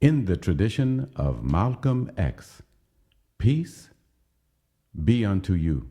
In the tradition of Malcolm X, peace be unto you.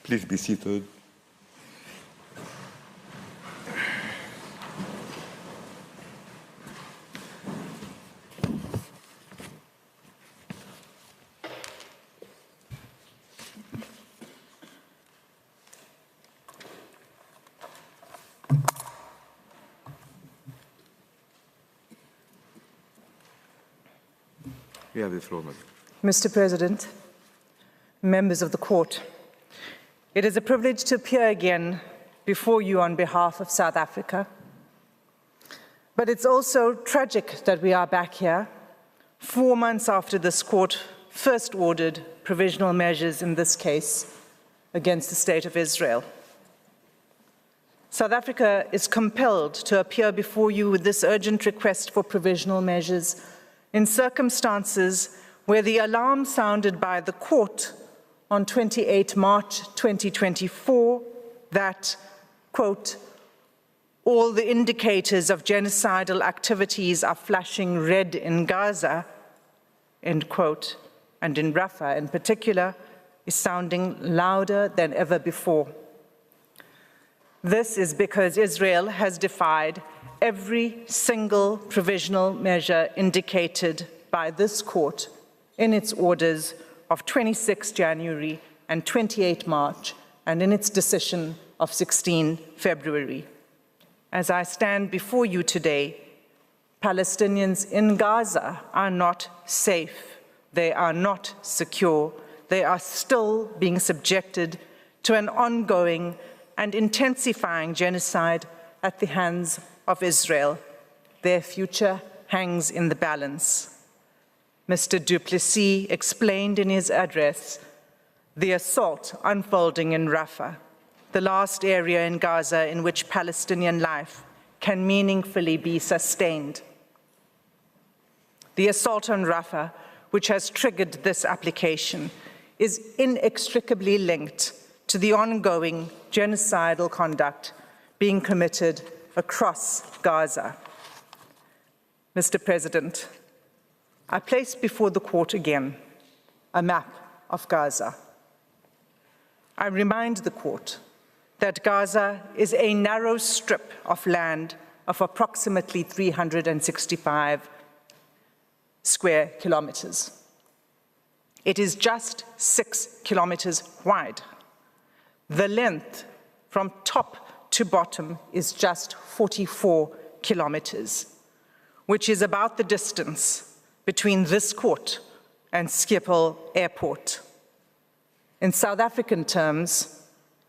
Please be seated. You have the floor, madam. Mr. President, members of the court, it is a privilege to appear again before you on behalf of South Africa. But it's also tragic that we are back here 4 months after this court first ordered provisional measures in this case against the State of Israel. South Africa is compelled to appear before you with this urgent request for provisional measures in circumstances where the alarm sounded by the court on 28 March 2024 that, quote, all the indicators of genocidal activities are flashing red in Gaza, end quote, and in Rafah in particular, is sounding louder than ever before. This is because Israel has defied every single provisional measure indicated by this court in its orders of 26 January and 28 March, and in its decision of 16 February. As I stand before you today, Palestinians in Gaza are not safe. They are not secure. They are still being subjected to an ongoing and intensifying genocide at the hands of Israel. Their future hangs in the balance. Mr. du Plessis explained in his address the assault unfolding in Rafah, the last area in Gaza in which Palestinian life can meaningfully be sustained. The assault on Rafah, which has triggered this application, is inextricably linked to the ongoing genocidal conduct being committed across Gaza. Mr. President, I place before the court again a map of Gaza. I remind the court that Gaza is a narrow strip of land of approximately 365 square kilometers. It is just 6 kilometers wide. The length from top to bottom is just 44 kilometers, which is about the distance between this court and Schiphol Airport. In South African terms,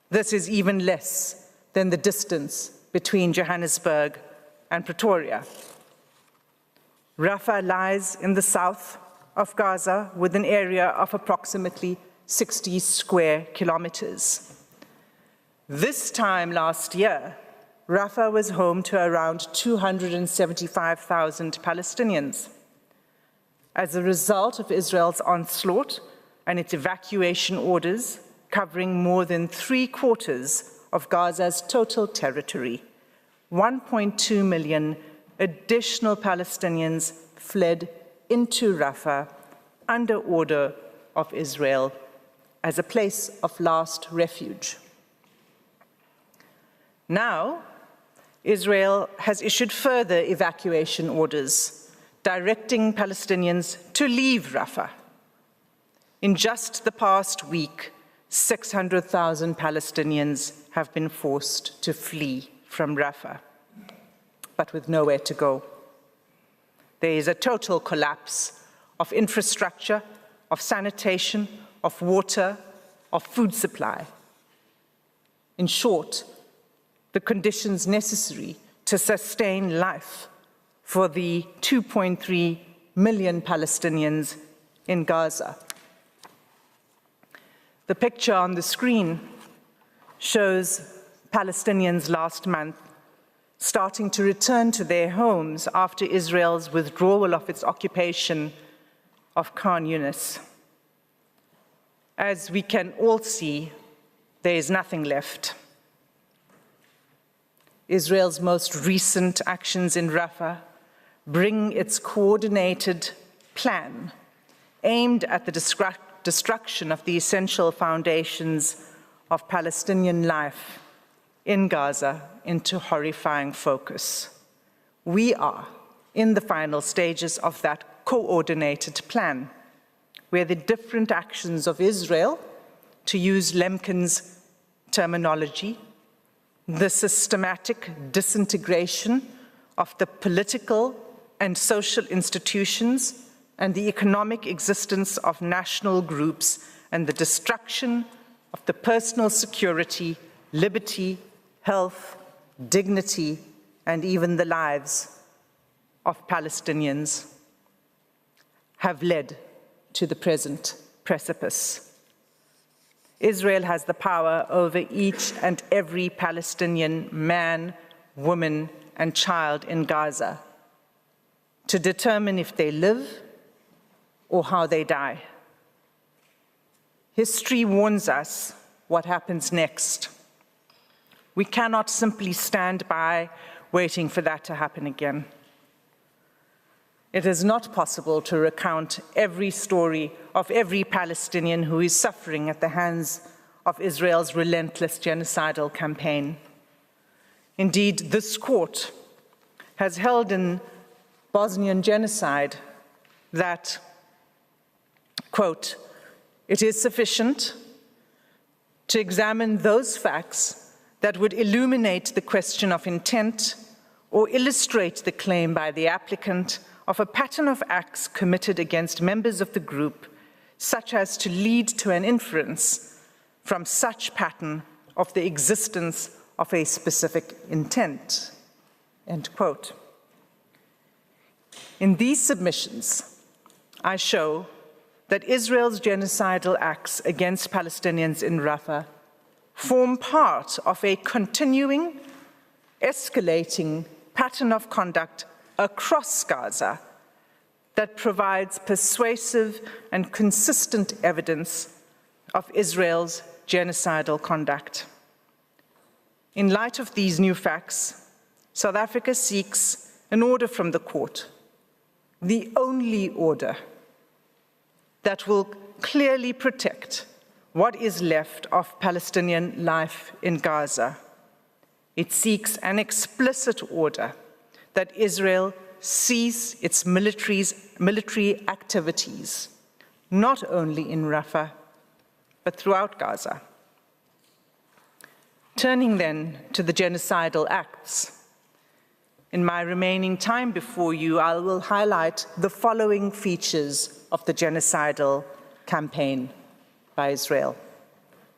this is even less than the distance between Johannesburg and Pretoria. Rafah lies in the south of Gaza with an area of approximately 60 square kilometers. This time last year, Rafah was home to around 275,000 Palestinians. As a result of Israel's onslaught and its evacuation orders covering more than 3/4 of Gaza's total territory, 1.2 million additional Palestinians fled into Rafah under order of Israel as a place of last refuge. Now, Israel has issued further evacuation orders, directing Palestinians to leave Rafah. In just the past week, 600,000 Palestinians have been forced to flee from Rafah, but with nowhere to go. There is a total collapse of infrastructure, of sanitation, of water, of food supply. In short, the conditions necessary to sustain life for the 2.3 million Palestinians in Gaza. The picture on the screen shows Palestinians last month starting to return to their homes after Israel's withdrawal of its occupation of Khan Yunis. As we can all see, there is nothing left. Israel's most recent actions in Rafah bring its coordinated plan aimed at the destruction of the essential foundations of Palestinian life in Gaza into horrifying focus. We are in the final stages of that coordinated plan, where the different actions of Israel, to use Lemkin's terminology, the systematic disintegration of the political and social institutions and the economic existence of national groups and the destruction of the personal security, liberty, health, dignity, and even the lives of Palestinians have led to the present precipice. Israel has the power over each and every Palestinian man, woman, and child in Gaza to determine if they live or how they die. History warns us what happens next. We cannot simply stand by waiting for that to happen again. It is not possible to recount every story of every Palestinian who is suffering at the hands of Israel's relentless genocidal campaign. Indeed, this court has held in Bosnian genocide that, quote, "It is sufficient to examine those facts that would illuminate the question of intent or illustrate the claim by the applicant of a pattern of acts committed against members of the group, such as to lead to an inference from such pattern of the existence of a specific intent," end quote. In these submissions, I show that Israel's genocidal acts against Palestinians in Rafah form part of a continuing, escalating pattern of conduct across Gaza that provides persuasive and consistent evidence of Israel's genocidal conduct. In light of these new facts, South Africa seeks an order from the court, the only order that will clearly protect what is left of Palestinian life in Gaza. It seeks an explicit order that Israel cease its military activities, not only in Rafah, but throughout Gaza. Turning then to the genocidal acts, in my remaining time before you, I will highlight the following features of the genocidal campaign by Israel.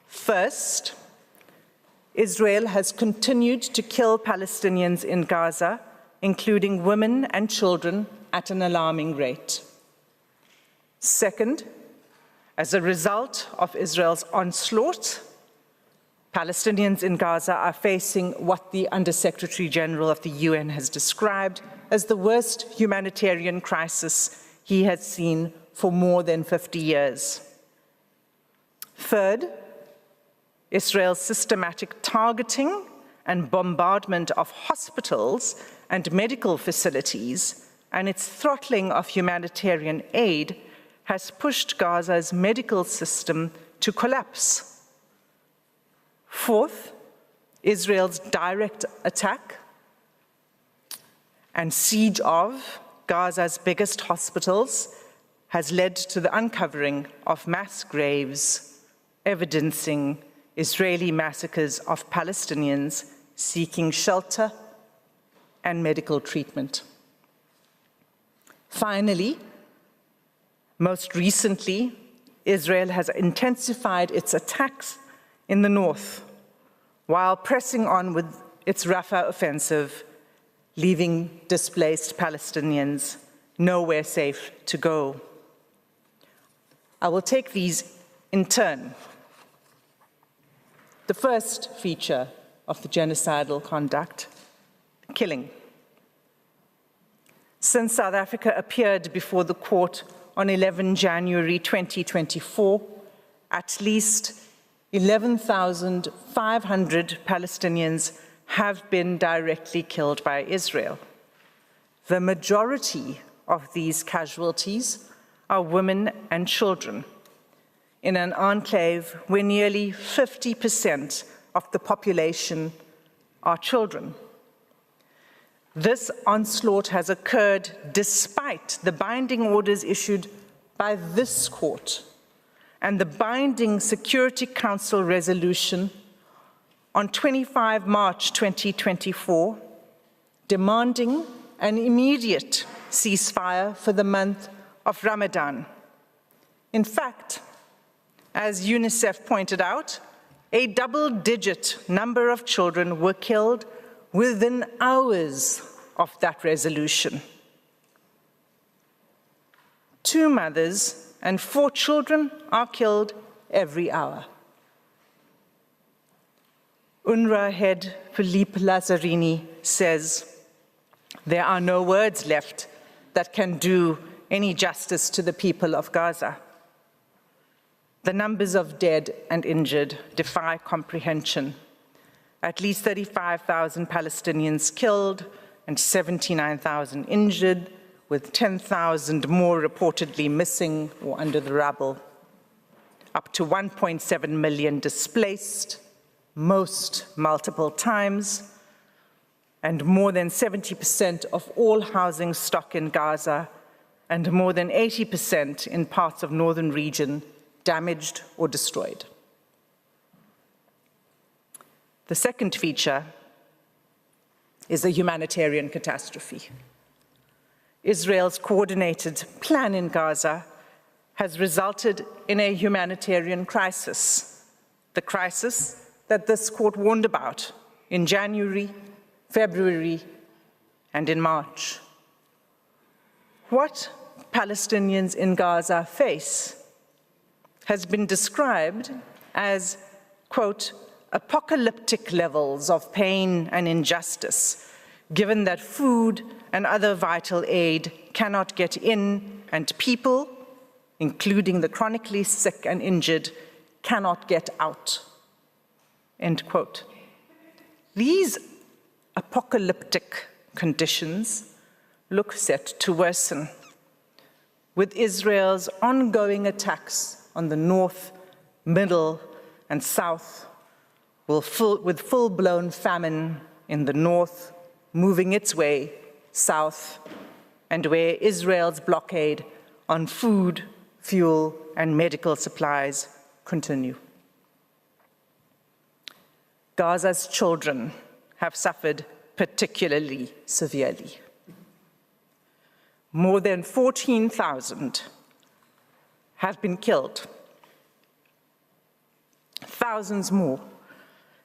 First, Israel has continued to kill Palestinians in Gaza, including women and children, at an alarming rate. Second, as a result of Israel's onslaught, Palestinians in Gaza are facing what the Undersecretary General of the UN has described as the worst humanitarian crisis he has seen for more than 50 years. Third, Israel's systematic targeting and bombardment of hospitals and medical facilities, and its throttling of humanitarian aid has pushed Gaza's medical system to collapse. Fourth, Israel's direct attack and siege of Gaza's biggest hospitals has led to the uncovering of mass graves, evidencing Israeli massacres of Palestinians seeking shelter and medical treatment. Finally, most recently, Israel has intensified its attacks in the north while pressing on with its Rafah offensive, leaving displaced Palestinians nowhere safe to go. I will take these in turn. The first feature of the genocidal conduct, killing. Since South Africa appeared before the court on 11 January 2024, at least 11,500 Palestinians have been directly killed by Israel. The majority of these casualties are women and children, in an enclave where nearly 50% of the population are children. This onslaught has occurred despite the binding orders issued by this court and the binding Security Council resolution on 25 March 2024, demanding an immediate ceasefire for the month of Ramadan. In fact, as UNICEF pointed out, a double-digit number of children were killed within hours of that resolution. 2 mothers and 4 children are killed every hour. UNRWA head Philippe Lazzarini says, "There are no words left that can do any justice to the people of Gaza. The numbers of dead and injured defy comprehension. At least 35,000 Palestinians killed and 79,000 injured, with 10,000 more reportedly missing or under the rubble. Up to 1.7 million displaced, most multiple times, and more than 70% of all housing stock in Gaza and more than 80% in parts of northern region damaged or destroyed." The second feature is a humanitarian catastrophe. Israel's coordinated plan in Gaza has resulted in a humanitarian crisis, the crisis that this court warned about in January, February, and in March. What Palestinians in Gaza face has been described as, quote, apocalyptic levels of pain and injustice, given that food and other vital aid cannot get in and people, including the chronically sick and injured, cannot get out, end quote. These apocalyptic conditions look set to worsen, with Israel's ongoing attacks on the north, middle, and south, with full-blown famine in the north, moving its way south, and where Israel's blockade on food, fuel, and medical supplies continue. Gaza's children have suffered particularly severely. More than 14,000 have been killed. Thousands more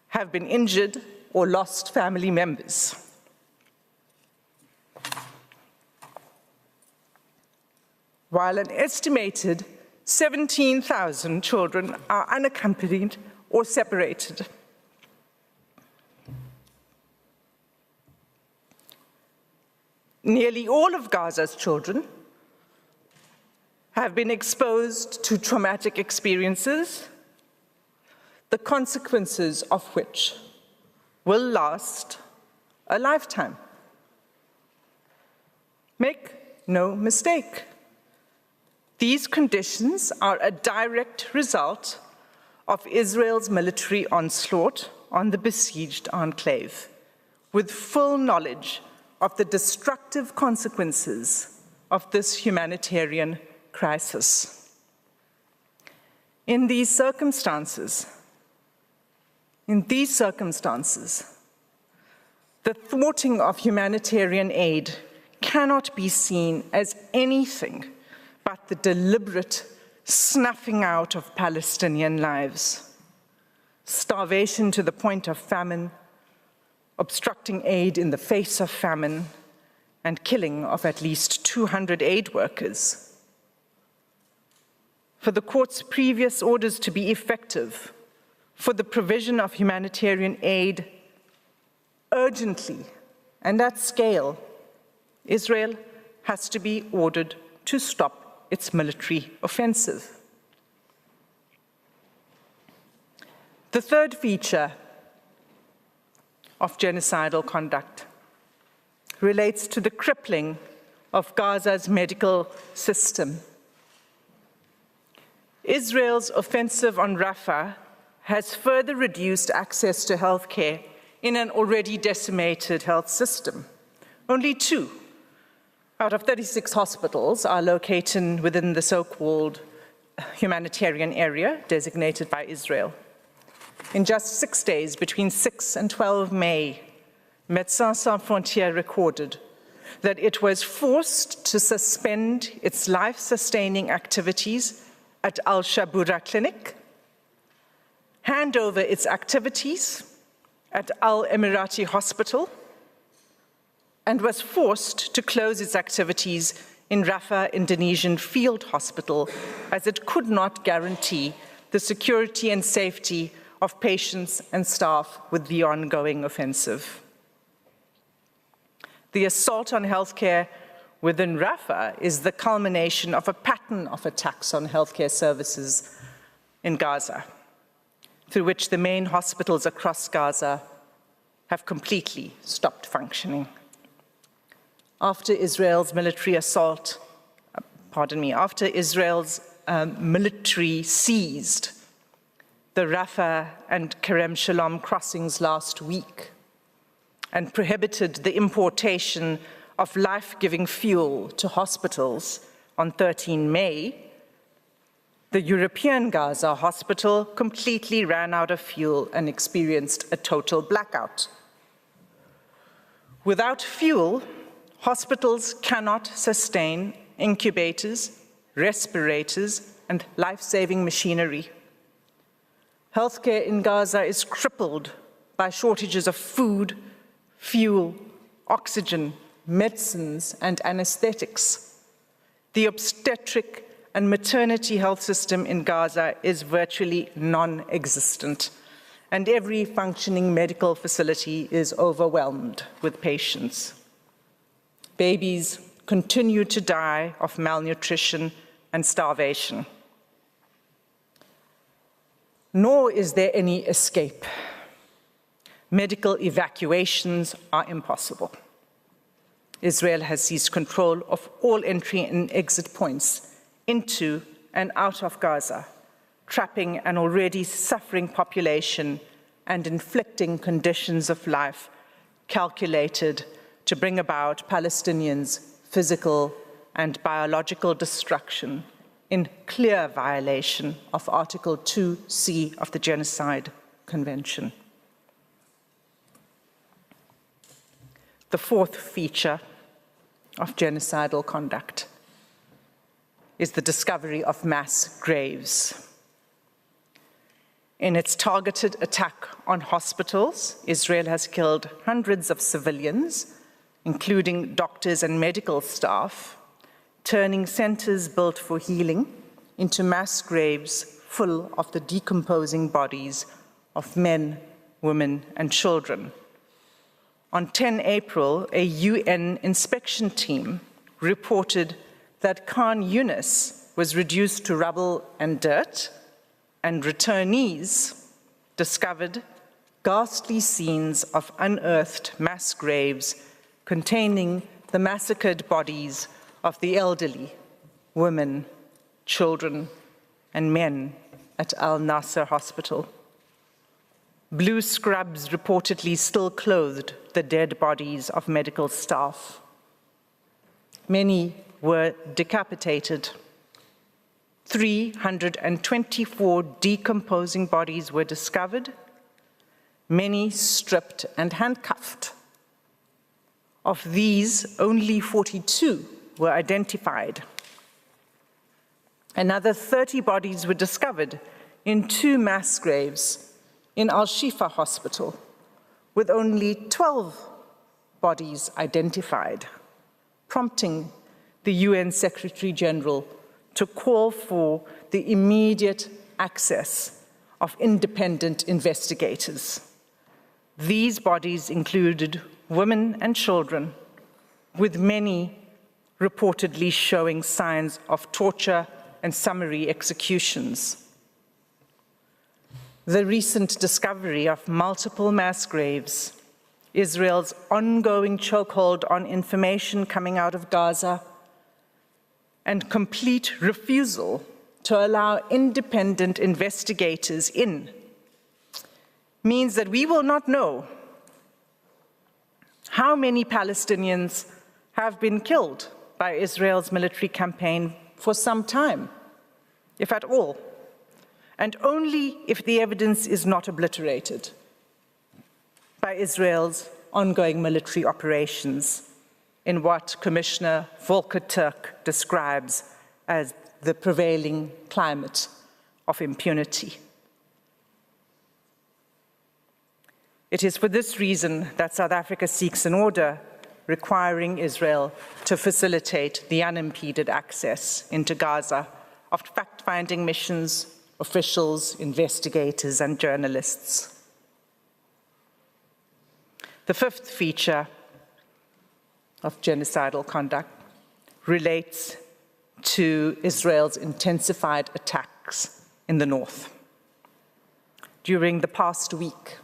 have been injured or lost family members. While an estimated 17,000 children are unaccompanied or separated. Nearly all of Gaza's children have been exposed to traumatic experiences, the consequences of which will last a lifetime. Make no mistake. These conditions are a direct result of Israel's military onslaught on the besieged enclave, with full knowledge of the destructive consequences of this humanitarian crisis. In these circumstances, the thwarting of humanitarian aid cannot be seen as anything but the deliberate snuffing out of Palestinian lives. Starvation to the point of famine, obstructing aid in the face of famine, and killing of at least 200 aid workers. For the court's previous orders to be effective, for the provision of humanitarian aid urgently and at scale, Israel has to be ordered to stop its military offensive. The third feature of genocidal conduct relates to the crippling of Gaza's medical system. Israel's offensive on Rafah has further reduced access to health care in an already decimated health system. Only 2 out of 36 hospitals are located within the so-called humanitarian area designated by Israel. In just 6 days, between 6 and 12 May, Médecins Sans Frontières recorded that it was forced to suspend its life-sustaining activities at Al-Shabura Clinic, hand over its activities at Al-Emirati Hospital, and was forced to close its activities in Rafah Indonesian Field Hospital, as it could not guarantee the security and safety of patients and staff with the ongoing offensive. The assault on healthcare within Rafah is the culmination of a pattern of attacks on healthcare services in Gaza, through which the main hospitals across Gaza have completely stopped functioning. After Israel's military military seized the Rafah and Kerem Shalom crossings last week and prohibited the importation of life-giving fuel to hospitals on 13 May, the European Gaza hospital completely ran out of fuel and experienced a total blackout. Without fuel, hospitals cannot sustain incubators, respirators, and life-saving machinery. Healthcare in Gaza is crippled by shortages of food, fuel, oxygen, medicines, and anesthetics. The obstetric and maternity health system in Gaza is virtually non-existent, and every functioning medical facility is overwhelmed with patients. Babies continue to die of malnutrition and starvation. Nor is there any escape. Medical evacuations are impossible. Israel has seized control of all entry and exit points into and out of Gaza, trapping an already suffering population and inflicting conditions of life calculated to bring about Palestinians' physical and biological destruction in clear violation of Article 2C of the Genocide Convention. The fourth feature of genocidal conduct is the discovery of mass graves. In its targeted attack on hospitals, Israel has killed hundreds of civilians, including doctors and medical staff, turning centers built for healing into mass graves full of the decomposing bodies of men, women, and children. On 10 April, a UN inspection team reported that Khan Yunis was reduced to rubble and dirt, and returnees discovered ghastly scenes of unearthed mass graves containing the massacred bodies of the elderly, women, children, and men at Al Nasser Hospital. Blue scrubs reportedly still clothed the dead bodies of medical staff. Many were decapitated. 324 decomposing bodies were discovered, many stripped and handcuffed. Of these, only 42 were identified. Another 30 bodies were discovered in 2 mass graves in Al-Shifa Hospital, with only 12 bodies identified, prompting the UN Secretary General to call for the immediate access of independent investigators. These bodies included women and children, with many reportedly showing signs of torture and summary executions. The recent discovery of multiple mass graves, Israel's ongoing chokehold on information coming out of Gaza, and complete refusal to allow independent investigators in means that we will not know how many Palestinians have been killed by Israel's military campaign for some time, if at all, and only if the evidence is not obliterated by Israel's ongoing military operations in what Commissioner Volker Turk describes as the prevailing climate of impunity. It is for this reason that South Africa seeks an order requiring Israel to facilitate the unimpeded access into Gaza of fact-finding missions, officials, investigators, and journalists. The fifth feature of genocidal conduct relates to Israel's intensified attacks in the north. During the past week,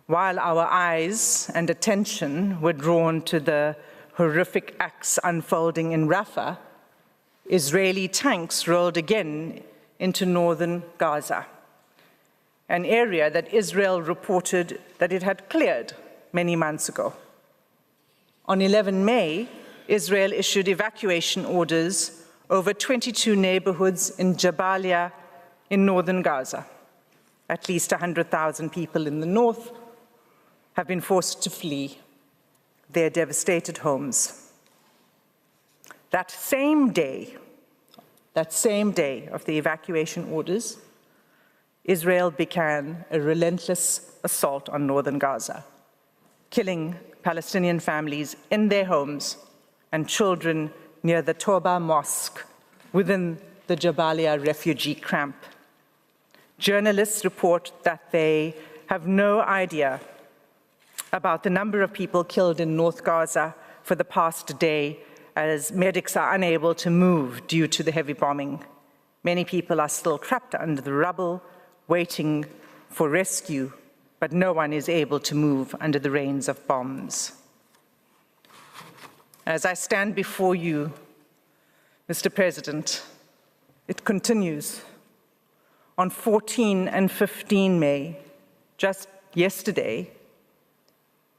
while our eyes and attention were drawn to the horrific acts unfolding in Rafah, Israeli tanks rolled again into northern Gaza, an area that Israel reported that it had cleared many months ago. On 11 May, Israel issued evacuation orders over 22 neighborhoods in Jabalia in northern Gaza. At least 100,000 people in the north have been forced to flee their devastated homes. That same day of the evacuation orders, Israel began a relentless assault on northern Gaza, killing Palestinian families in their homes and children near the Toba Mosque within the Jabalia refugee camp. Journalists report that they have no idea about the number of people killed in North Gaza for the past day, as medics are unable to move due to the heavy bombing. Many people are still trapped under the rubble, waiting for rescue, but no one is able to move under the rains of bombs. As I stand before you, Mr. President, it continues. On 14 and 15 May, just yesterday,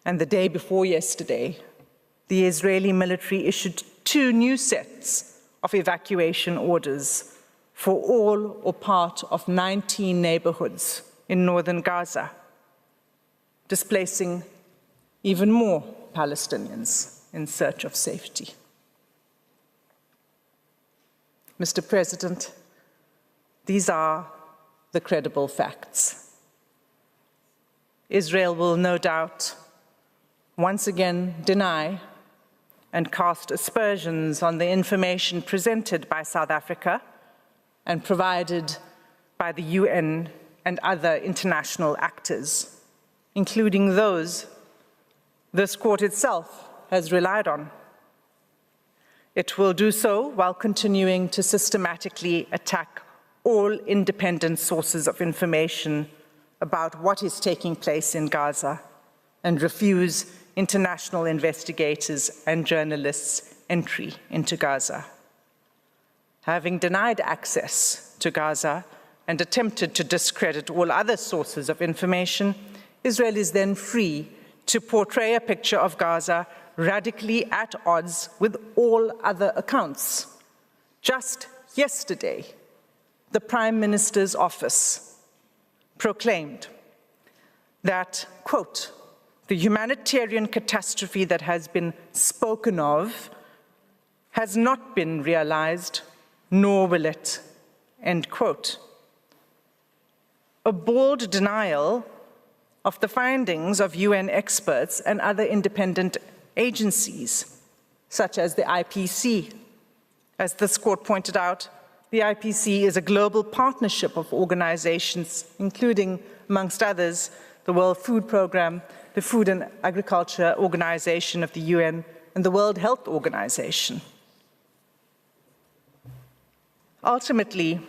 and the day before yesterday, the Israeli military issued 2 new sets of evacuation orders for all or part of 19 neighborhoods in northern Gaza, displacing even more Palestinians in search of safety. Mr. President, these are the credible facts. Israel will no doubt once again deny and cast aspersions on the information presented by South Africa and provided by the UN and other international actors, including those this court itself has relied on. It will do so while continuing to systematically attack all independent sources of information about what is taking place in Gaza and refuse international investigators and journalists entry into Gaza. Having denied access to Gaza and attempted to discredit all other sources of information, Israel is then free to portray a picture of Gaza radically at odds with all other accounts. Just yesterday, the Prime Minister's office proclaimed that, quote, the humanitarian catastrophe that has been spoken of has not been realized, nor will it, end quote. A bold denial of the findings of UN experts and other independent agencies, such as the IPC. As this court pointed out, the IPC is a global partnership of organizations, including, amongst others, the World Food Programme, the Food and Agriculture Organization of the UN, and the World Health Organization. Ultimately,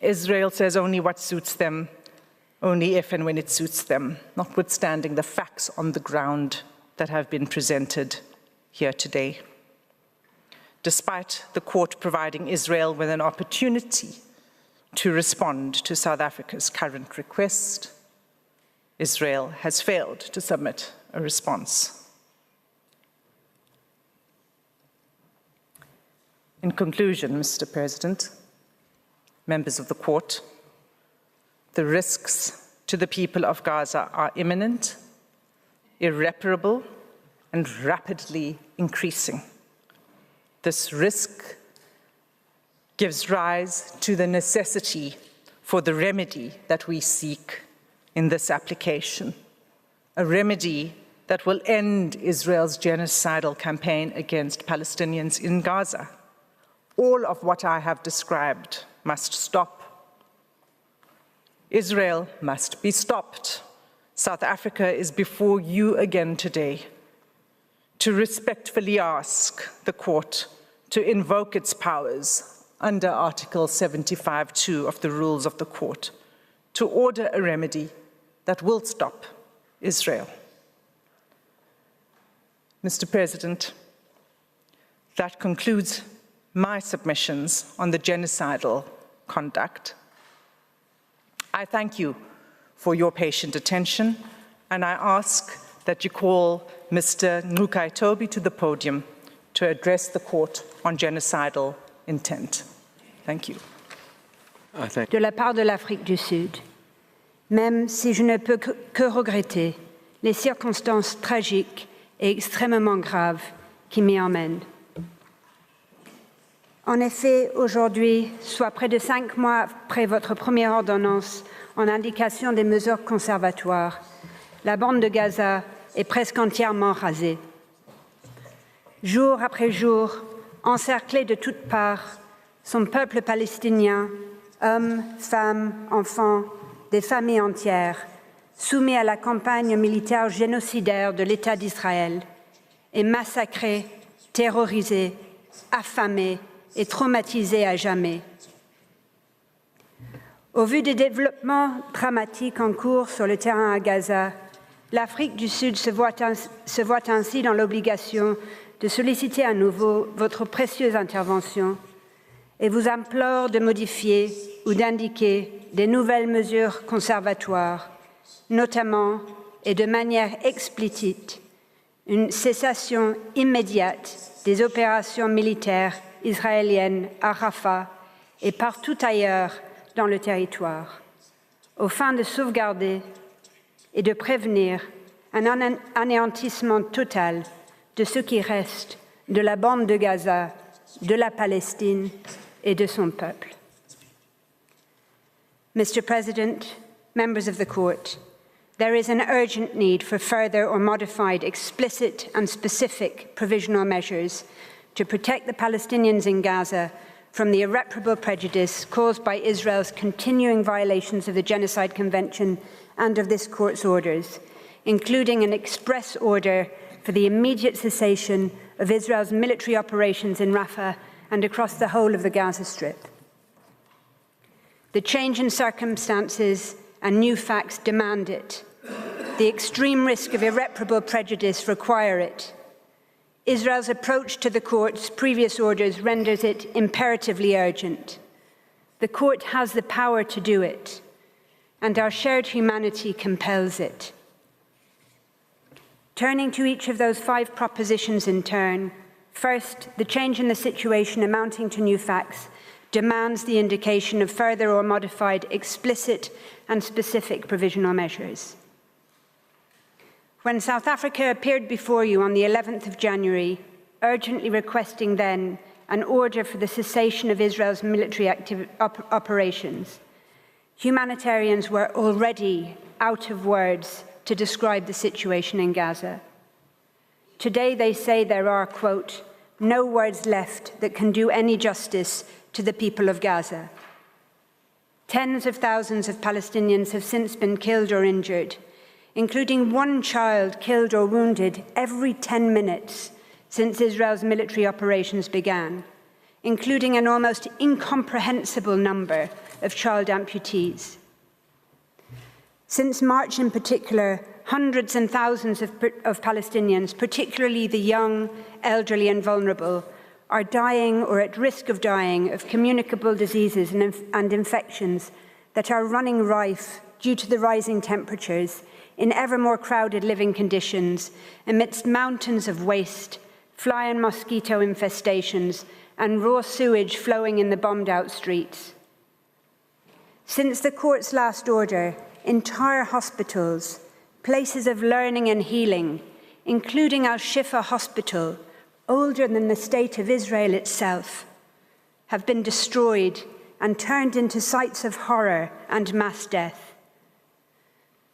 Israel says only what suits them, only if and when it suits them, notwithstanding the facts on the ground that have been presented here today. Despite the court providing Israel with an opportunity to respond to South Africa's current request, Israel has failed to submit a response. In conclusion, Mr. President, members of the court, the risks to the people of Gaza are imminent, irreparable, and rapidly increasing. This risk gives rise to the necessity for the remedy that we seek in this application, a remedy that will end Israel's genocidal campaign against Palestinians in Gaza. All of what I have described must stop. Israel must be stopped. South Africa is before you again today to respectfully ask the court to invoke its powers under Article 75(2) of the rules of the court to order a remedy that will stop Israel. Mr. President, that concludes my submissions on the genocidal conduct. I thank you for your patient attention, and I ask that you call Mr. Ngukai Toby to the podium to address the court on genocidal intent. Thank you. De la part de l'Afrique du Sud, même si je ne peux que regretter les circonstances tragiques et extrêmement graves qui m'y emmènent. En effet, aujourd'hui, soit près de 5 mois après votre première ordonnance en indication des mesures conservatoires, la bande de Gaza est presque entièrement rasée. Jour après jour, encerclé de toutes parts, son peuple palestinien, hommes, femmes, enfants, des familles entières, soumis à la campagne militaire génocidaire de l'État d'Israël, est massacré, terrorisé, affamé et traumatisé à jamais. Au vu des développements dramatiques en cours sur le terrain à Gaza, l'Afrique du Sud se voit ainsi dans l'obligation de solliciter à nouveau votre précieuse intervention et vous implore de modifier ou d'indiquer des nouvelles mesures conservatoires, notamment et de manière explicite une cessation immédiate des opérations militaires israéliennes à Rafah et partout ailleurs dans le territoire, aux fins de sauvegarder et de prévenir un anéantissement total de ce qui reste de la bande de Gaza, de la Palestine et de son peuple. Mr. President, members of the Court, there is an urgent need for further or modified explicit and specific provisional measures to protect the Palestinians in Gaza from the irreparable prejudice caused by Israel's continuing violations of the Genocide Convention and of this Court's orders, including an express order for the immediate cessation of Israel's military operations in Rafah and across the whole of the Gaza Strip. The change in circumstances and new facts demand it. the extreme risk of irreparable prejudice require it. Israel's approach to the court's previous orders renders it imperatively urgent. The court has the power to do it, and our shared humanity compels it. Turning to each of those 5 propositions in turn, first, the change in the situation amounting to new facts demands the indication of further or modified explicit and specific provisional measures. When South Africa appeared before you on the 11th of January, urgently requesting then an order for the cessation of Israel's military operations, humanitarians were already out of words to describe the situation in Gaza. Today they say there are, quote, no words left that can do any justice to the people of Gaza. Tens of thousands of Palestinians have since been killed or injured, including 1 child killed or wounded every 10 minutes since Israel's military operations began, including an almost incomprehensible number of child amputees. Since March in particular, hundreds and thousands of Palestinians, particularly the young, elderly and vulnerable, are dying or at risk of dying of communicable diseases and infections that are running rife due to the rising temperatures in ever more crowded living conditions amidst mountains of waste, fly and mosquito infestations, and raw sewage flowing in the bombed-out streets. Since the court's last order, entire hospitals, places of learning and healing, including Al-Shifa Hospital, older than the state of Israel itself, have been destroyed and turned into sites of horror and mass death.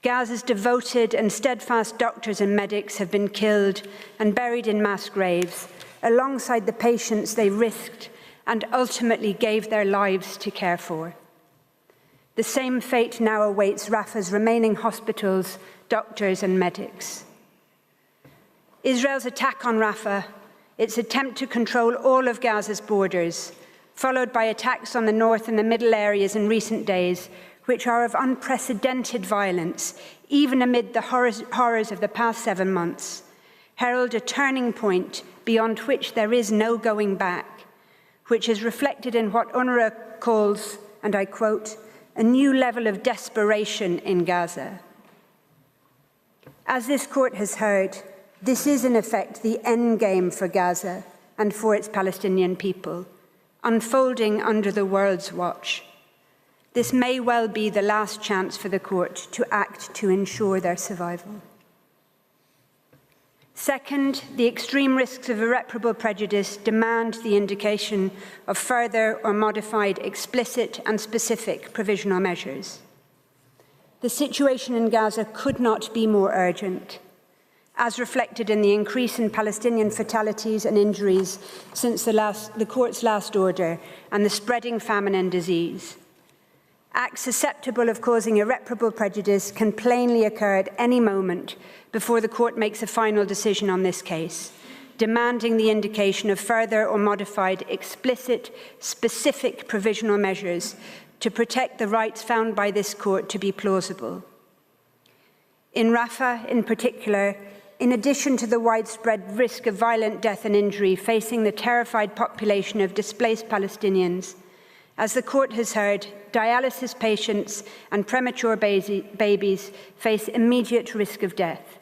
Gaza's devoted and steadfast doctors and medics have been killed and buried in mass graves, alongside the patients they risked and ultimately gave their lives to care for. The same fate now awaits Rafah's remaining hospitals, doctors and medics. Israel's attack on Rafah, its attempt to control all of Gaza's borders, followed by attacks on the north and the middle areas in recent days, which are of unprecedented violence, even amid the horrors of the past 7 months, herald a turning point beyond which there is no going back, which is reflected in what UNRWA calls, and I quote, a new level of desperation in Gaza. As this court has heard, this is in effect the end game for Gaza and for its Palestinian people, unfolding under the world's watch. This may well be the last chance for the court to act to ensure their survival. Second, the extreme risks of irreparable prejudice demand the indication of further or modified explicit and specific provisional measures. The situation in Gaza could not be more urgent, as reflected in the increase in Palestinian fatalities and injuries since the court's last order and the spreading famine and disease. Acts susceptible of causing irreparable prejudice can plainly occur at any moment before the court makes a final decision on this case, demanding the indication of further or modified explicit, specific provisional measures to protect the rights found by this court to be plausible. In Rafah, in particular, in addition to the widespread risk of violent death and injury facing the terrified population of displaced Palestinians, as the court has heard, dialysis patients and premature babies face immediate risk of death.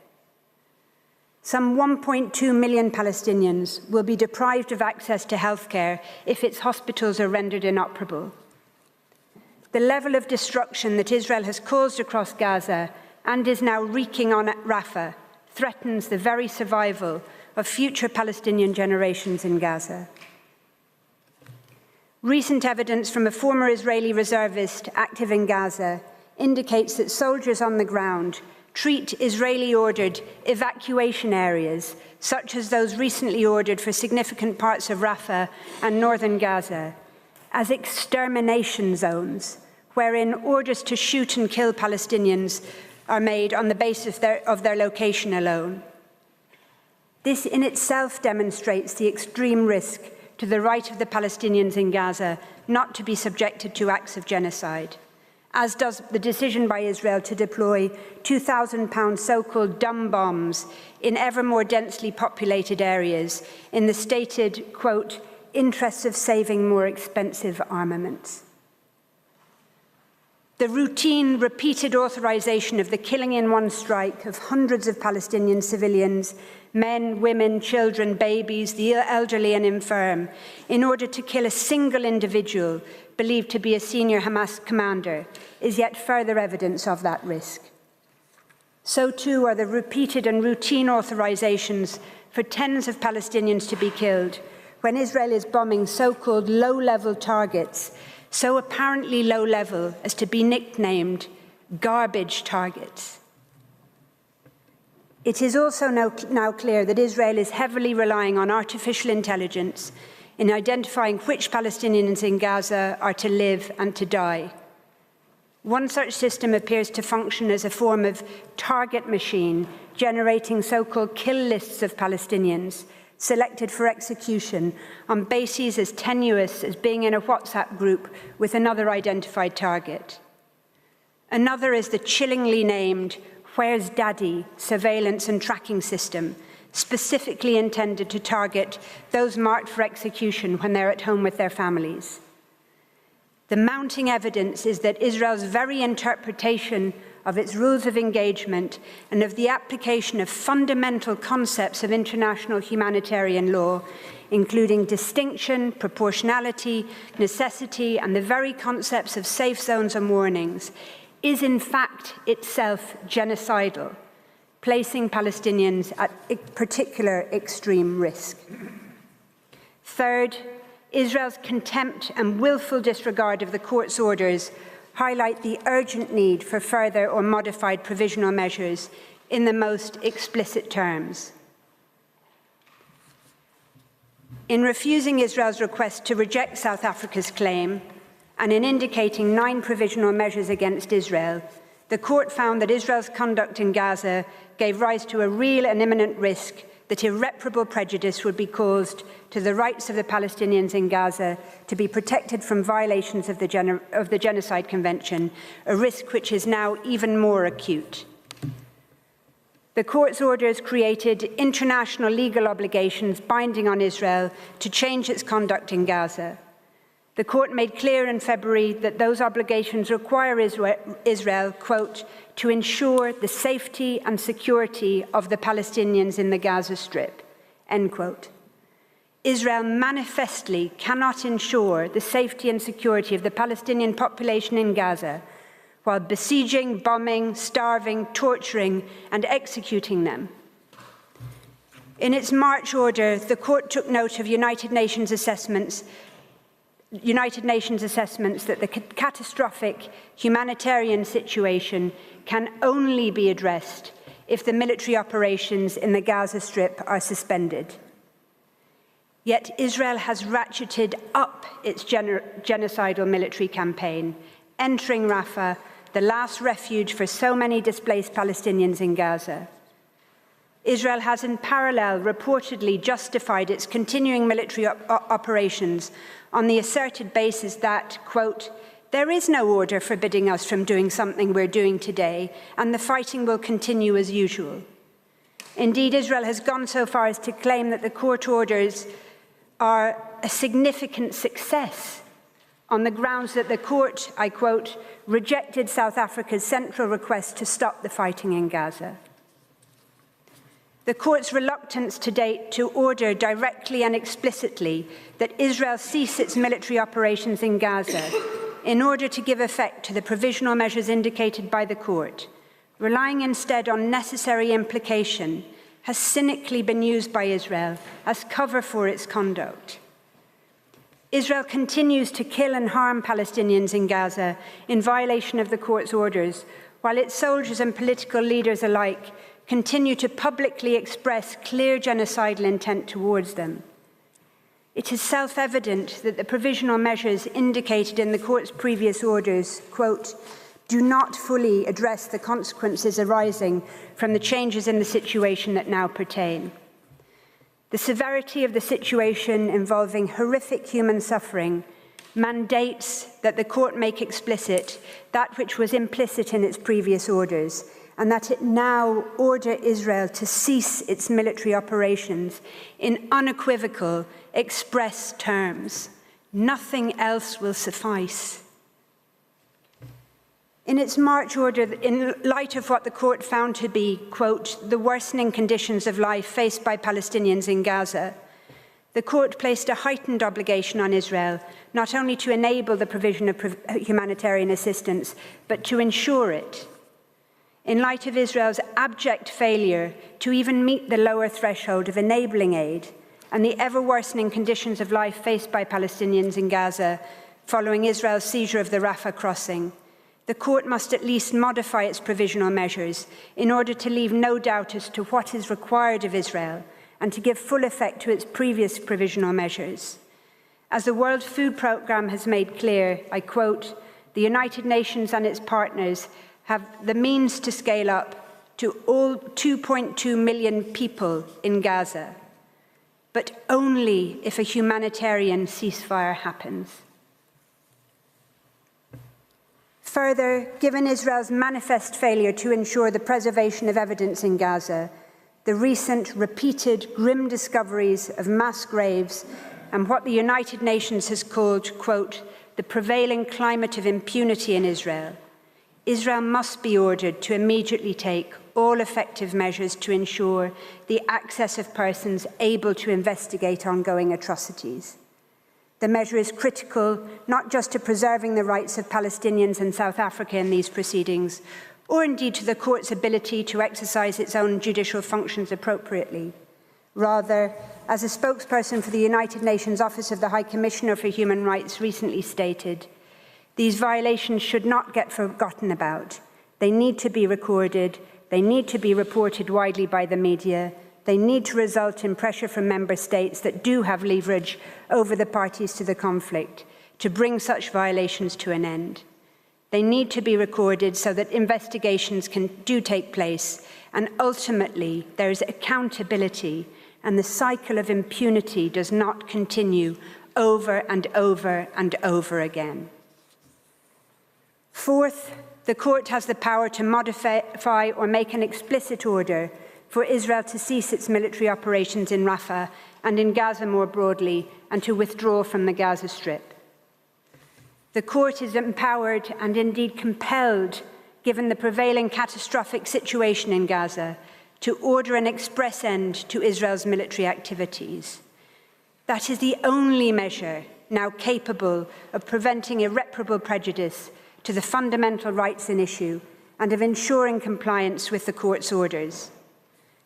Some 1.2 million Palestinians will be deprived of access to healthcare if its hospitals are rendered inoperable. The level of destruction that Israel has caused across Gaza and is now wreaking on Rafah threatens the very survival of future Palestinian generations in Gaza. Recent evidence from a former Israeli reservist active in Gaza indicates that soldiers on the ground treat Israeli-ordered evacuation areas, such as those recently ordered for significant parts of Rafah and northern Gaza, as extermination zones, wherein orders to shoot and kill Palestinians are made on the basis of their location alone. This in itself demonstrates the extreme risk to the right of the Palestinians in Gaza not to be subjected to acts of genocide, as does the decision by Israel to deploy 2,000-pound so-called dumb bombs in ever more densely populated areas in the stated, quote, interests of saving more expensive armaments. The routine, repeated authorization of the killing in one strike of hundreds of Palestinian civilians, men, women, children, babies, the elderly and infirm, in order to kill a single individual believed to be a senior Hamas commander, is yet further evidence of that risk. So too are the repeated and routine authorizations for tens of Palestinians to be killed when Israel is bombing so-called low-level targets, so apparently low-level as to be nicknamed garbage targets. It is also now clear that Israel is heavily relying on artificial intelligence in identifying which Palestinians in Gaza are to live and to die. One such system appears to function as a form of target machine, generating so-called kill lists of Palestinians selected for execution on bases as tenuous as being in a WhatsApp group with another identified target. Another is the chillingly named Where's Daddy surveillance and tracking system, specifically intended to target those marked for execution when they're at home with their families. The mounting evidence is that Israel's very interpretation of its rules of engagement and of the application of fundamental concepts of international humanitarian law, including distinction, proportionality, necessity, and the very concepts of safe zones and warnings, is in fact itself genocidal, placing Palestinians at particular extreme risk. Third, Israel's contempt and willful disregard of the court's orders highlight the urgent need for further or modified provisional measures in the most explicit terms. In refusing Israel's request to reject South Africa's claim, and in indicating 9 provisional measures against Israel, the court found that Israel's conduct in Gaza gave rise to a real and imminent risk that irreparable prejudice would be caused to the rights of the Palestinians in Gaza to be protected from violations of the Genocide Convention, a risk which is now even more acute. The court's orders created international legal obligations binding on Israel to change its conduct in Gaza. The court made clear in February that those obligations require Israel, quote, to ensure the safety and security of the Palestinians in the Gaza Strip, end quote. Israel manifestly cannot ensure the safety and security of the Palestinian population in Gaza while besieging, bombing, starving, torturing, and executing them. In its March order, the court took note of United Nations assessments that the catastrophic humanitarian situation can only be addressed if the military operations in the Gaza Strip are suspended. Yet Israel has ratcheted up its genocidal military campaign, entering Rafah, the last refuge for so many displaced Palestinians in Gaza. Israel has in parallel reportedly justified its continuing military operations on the asserted basis that, quote, there is no order forbidding us from doing something we're doing today, and the fighting will continue as usual. Indeed, Israel has gone so far as to claim that the court orders are a significant success on the grounds that the court, I quote, rejected South Africa's central request to stop the fighting in Gaza. The court's reluctance to date to order directly and explicitly that Israel cease its military operations in Gaza in order to give effect to the provisional measures indicated by the court, relying instead on necessary implication, has cynically been used by Israel as cover for its conduct. Israel continues to kill and harm Palestinians in Gaza in violation of the court's orders, while its soldiers and political leaders alike continue to publicly express clear genocidal intent towards them. It is self-evident that the provisional measures indicated in the court's previous orders, quote, do not fully address the consequences arising from the changes in the situation that now pertain. The severity of the situation involving horrific human suffering, mandates that the court make explicit that which was implicit in its previous orders, and that it now order Israel to cease its military operations in unequivocal, express terms. Nothing else will suffice. In its March order, in light of what the court found to be, quote, the worsening conditions of life faced by Palestinians in Gaza, the court placed a heightened obligation on Israel, not only to enable the provision of humanitarian assistance, but to ensure it. In light of Israel's abject failure to even meet the lower threshold of enabling aid and the ever-worsening conditions of life faced by Palestinians in Gaza following Israel's seizure of the Rafah crossing, the court must at least modify its provisional measures in order to leave no doubt as to what is required of Israel and to give full effect to its previous provisional measures. As the World Food Programme has made clear, I quote, the United Nations and its partners have the means to scale up to all 2.2 million people in Gaza, but only if a humanitarian ceasefire happens. Further, given Israel's manifest failure to ensure the preservation of evidence in Gaza, the recent repeated grim discoveries of mass graves and what the United Nations has called, quote, the prevailing climate of impunity in Israel, Israel must be ordered to immediately take all effective measures to ensure the access of persons able to investigate ongoing atrocities. The measure is critical not just to preserving the rights of Palestinians and South Africa in these proceedings, or indeed to the court's ability to exercise its own judicial functions appropriately. Rather, as a spokesperson for the United Nations Office of the High Commissioner for Human Rights recently stated, these violations should not get forgotten about. They need to be recorded, they need to be reported widely by the media, they need to result in pressure from member states that do have leverage over the parties to the conflict to bring such violations to an end. They need to be recorded so that investigations do take place, and ultimately there is accountability and the cycle of impunity does not continue over and over and over again. Fourth, the court has the power to modify or make an explicit order for Israel to cease its military operations in Rafah and in Gaza more broadly, and to withdraw from the Gaza Strip. The court is empowered and indeed compelled, given the prevailing catastrophic situation in Gaza, to order an express end to Israel's military activities. That is the only measure now capable of preventing irreparable prejudice to the fundamental rights in issue and of ensuring compliance with the court's orders.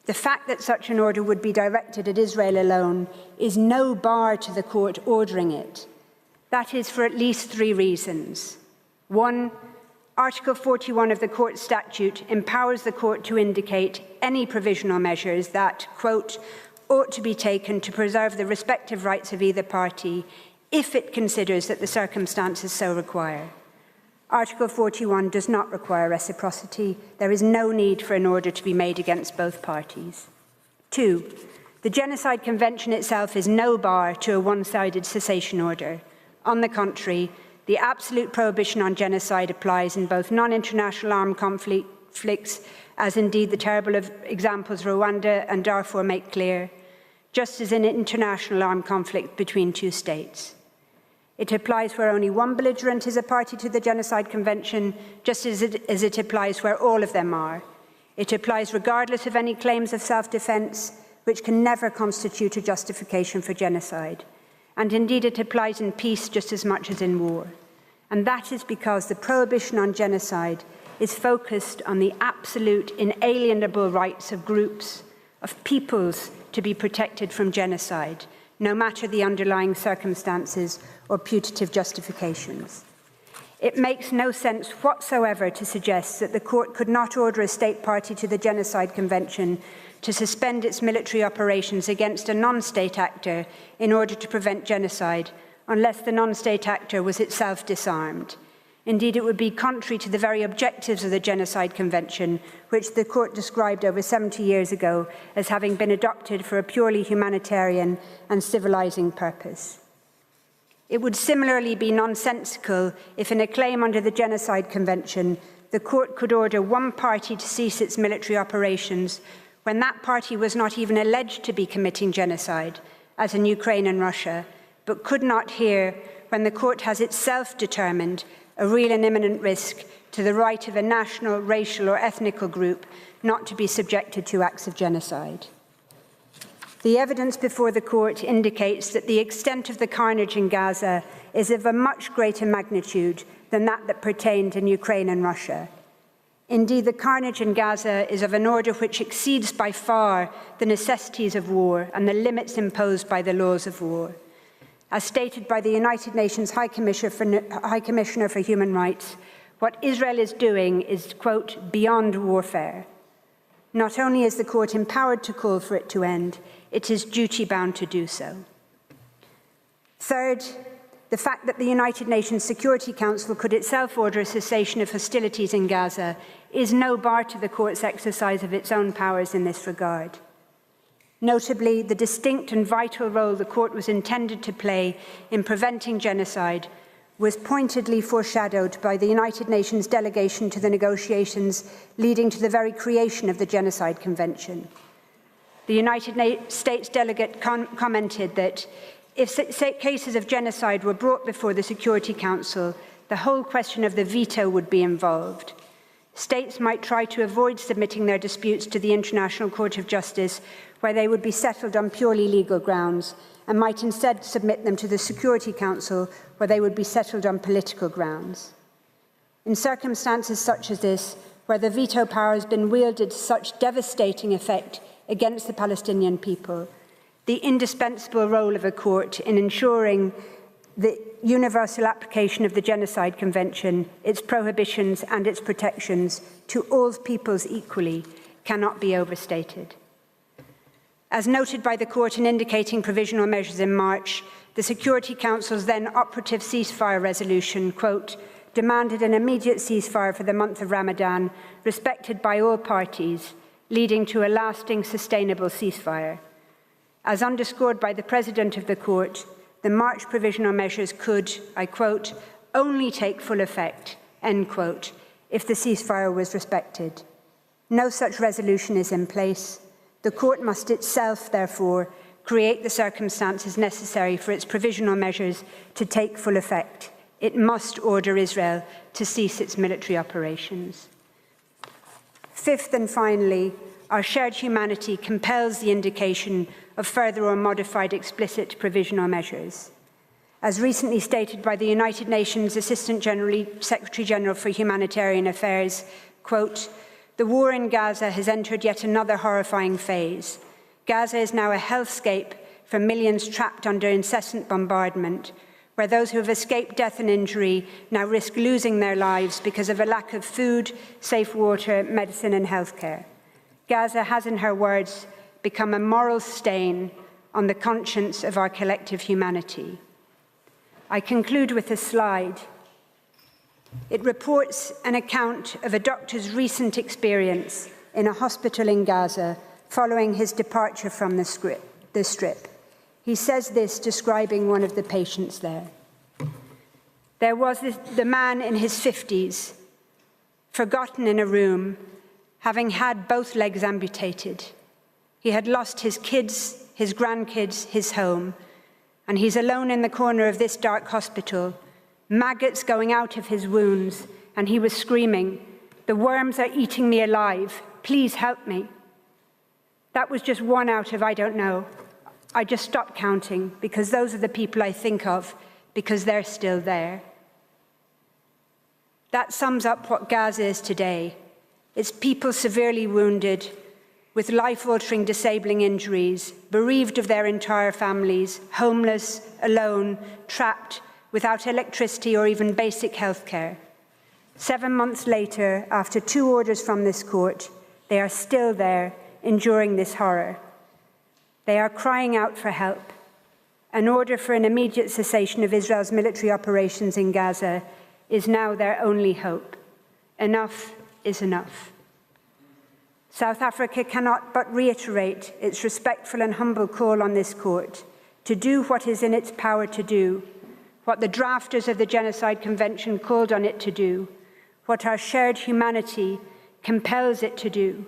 The fact that such an order would be directed at Israel alone is no bar to the court ordering it. That is for at least three reasons. One, Article 41 of the court statute empowers the court to indicate any provisional measures that, quote, ought to be taken to preserve the respective rights of either party if it considers that the circumstances so require. Article 41 does not require reciprocity. There is no need for an order to be made against both parties. Two, the Genocide Convention itself is no bar to a one-sided cessation order. On the contrary, the absolute prohibition on genocide applies in both non-international armed conflicts, as indeed the terrible examples Rwanda and Darfur make clear, just as in international armed conflict between two states. It applies where only one belligerent is a party to the Genocide Convention, just as it applies where all of them are. It applies regardless of any claims of self-defense, which can never constitute a justification for genocide. And indeed, it applies in peace just as much as in war. And that is because the prohibition on genocide is focused on the absolute inalienable rights of groups, of peoples, to be protected from genocide, no matter the underlying circumstances or putative justifications. It makes no sense whatsoever to suggest that the court could not order a state party to the Genocide Convention to suspend its military operations against a non-state actor in order to prevent genocide, unless the non-state actor was itself disarmed. Indeed, it would be contrary to the very objectives of the Genocide Convention, which the court described over 70 years ago as having been adopted for a purely humanitarian and civilizing purpose. It would similarly be nonsensical if, in a claim under the Genocide Convention, the court could order one party to cease its military operations when that party was not even alleged to be committing genocide, as in Ukraine and Russia, but could not hear when the court has itself determined a real and imminent risk to the right of a national, racial or ethnic group not to be subjected to acts of genocide. The evidence before the court indicates that the extent of the carnage in Gaza is of a much greater magnitude than that pertained in Ukraine and Russia. Indeed, the carnage in Gaza is of an order which exceeds by far the necessities of war and the limits imposed by the laws of war. As stated by the United Nations High Commissioner for Human Rights, what Israel is doing is, quote, beyond warfare. Not only is the court empowered to call for it to end, it is duty-bound to do so. Third, the fact that the United Nations Security Council could itself order a cessation of hostilities in Gaza is no bar to the court's exercise of its own powers in this regard. Notably, the distinct and vital role the court was intended to play in preventing genocide was pointedly foreshadowed by the United Nations delegation to the negotiations leading to the very creation of the Genocide Convention. The United States delegate commented that if cases of genocide were brought before the Security Council, the whole question of the veto would be involved. States might try to avoid submitting their disputes to the International Court of Justice, where they would be settled on purely legal grounds, and might instead submit them to the Security Council, where they would be settled on political grounds. In circumstances such as this, where the veto power has been wielded to such devastating effect against the Palestinian people, the indispensable role of a court in ensuring the universal application of the Genocide Convention, its prohibitions and its protections to all peoples equally, cannot be overstated. As noted by the court in indicating provisional measures in March, the Security Council's then operative ceasefire resolution, quote, demanded an immediate ceasefire for the month of Ramadan, respected by all parties, leading to a lasting, sustainable ceasefire. As underscored by the President of the Court, the March provisional measures could, I quote, only take full effect, end quote, if the ceasefire was respected. No such resolution is in place. The Court must itself, therefore, create the circumstances necessary for its provisional measures to take full effect. It must order Israel to cease its military operations. Fifth and finally, our shared humanity compels the indication of further or modified explicit provisional measures. As recently stated by the United Nations Assistant Secretary General for Humanitarian Affairs, quote, the war in Gaza has entered yet another horrifying phase. Gaza is now a hellscape for millions trapped under incessant bombardment, where those who have escaped death and injury now risk losing their lives because of a lack of food, safe water, medicine and healthcare. Gaza has, in her words, become a moral stain on the conscience of our collective humanity. I conclude with a slide. It reports an account of a doctor's recent experience in a hospital in Gaza following his departure from the strip. He says this, describing one of the patients there. There was the man in his 50s, forgotten in a room, having had both legs amputated. He had lost his kids, his grandkids, his home, and he's alone in the corner of this dark hospital, maggots going out of his wounds, and he was screaming, "The worms are eating me alive, please help me." That was just one out of I don't know. I just stopped counting because those are the people I think of because they're still there. That sums up what Gaza is today. It's people severely wounded, with life-altering disabling injuries, bereaved of their entire families, homeless, alone, trapped, without electricity or even basic health care. 7 months later, after 2 orders from this court, they are still there, enduring this horror. They are crying out for help. An order for an immediate cessation of Israel's military operations in Gaza is now their only hope. Enough is enough. South Africa cannot but reiterate its respectful and humble call on this court to do what is in its power to do, what the drafters of the Genocide Convention called on it to do, what our shared humanity compels it to do,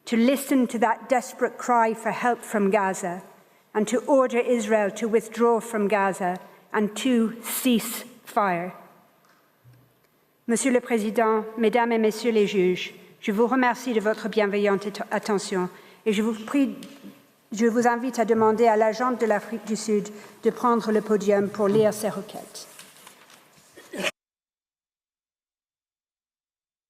to listen to that desperate cry for help from Gaza, and to order Israel to withdraw from Gaza and to cease fire. Monsieur le Président, Mesdames et Messieurs les juges, je vous remercie de votre bienveillante attention et je vous invite à demander à l'agente de l'Afrique du Sud de prendre le podium pour lire ces requêtes.